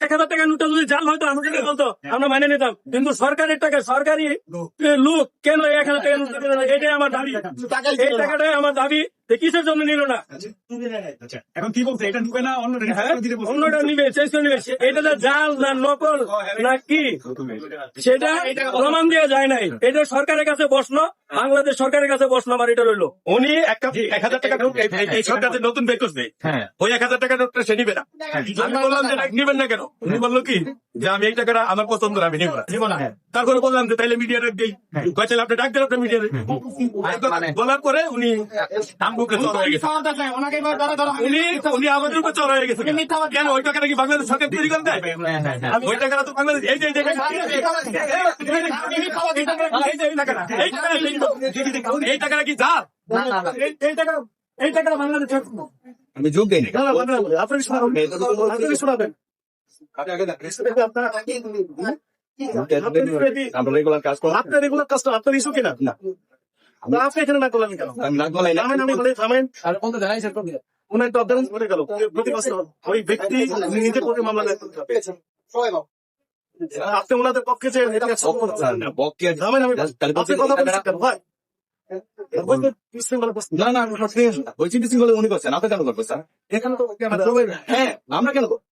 1,000 টাকা নোটটা যদি জাল হয়তো আমাকে বলতো আমরা মানে নিতাম, কিন্তু সরকারের টাকা সরকারি লোক কেন 1,000 টাকা নোট দিবে না? এটাই আমার দাবি, এই টাকাটাই আমার দাবি। কিসের জন্য নিল না? এখন কি বলছে, এটা ঢুকে না অন্য অন্যটা নিবে, চেঞ্জ করে নিবে। এটা যে জাল না নকল না কি সেটা প্রমাণ দেওয়া যায় নাই। এটা সরকারের কাছে প্রশ্ন, বাংলাদেশ সরকারের কাছে প্রশ্ন আমার এটা রইলো। উনি 1,000 টাকা নোট এই সরকার যে নতুন বের করছে, ওই 1,000 টাকা নোটটা সে নিবে না। আমি বললাম যে নিবেন না কেন? উনি বললো কি যে আমি এই টাকাটা আমার পছন্দ, আমি নিব না। তারপরে বললাম যে তাইলে মিডিয়া ডাক দিই, কয়েছে আপনি ডাক দেন, আপনার মিডিয়া বলার পরে উনি আমগুকে চড় হয়ে গেছে। উনি আমাদের উপর চড় হয়ে গেছে। কেন ওই টাকাটা কি বাংলাদেশ সরকার তৈরি করে দেয়? ওই টাকাটা তো বাংলাদেশ এই যে এই টাকাটা কি যা এই টাকা বাংলাদেশ আমি যোগ দেই আপনি শোনাবেন আমরা রেগুলার কাজ করলাম। আপনার রেগুলার কাজটা আপনার ইস্যু কিনা? না আপনি এখানে না করলেন কেন? আমি না গলাই না। আমি বলে থামেন। উনি একটা অবদান করে গেল প্রতিবাদ। ওই ব্যক্তি নিজে করে মামলা দায়ের করতে হবে। আপনি ওনাদের পক্ষে যে থামেন, আমি আপনি কথা বলছেন কেন ভাই? না না ওই চিন্তা উনি করছেন, আপনি কেন করবেন স্যার? এখানে তো হ্যাঁ আমরা কেন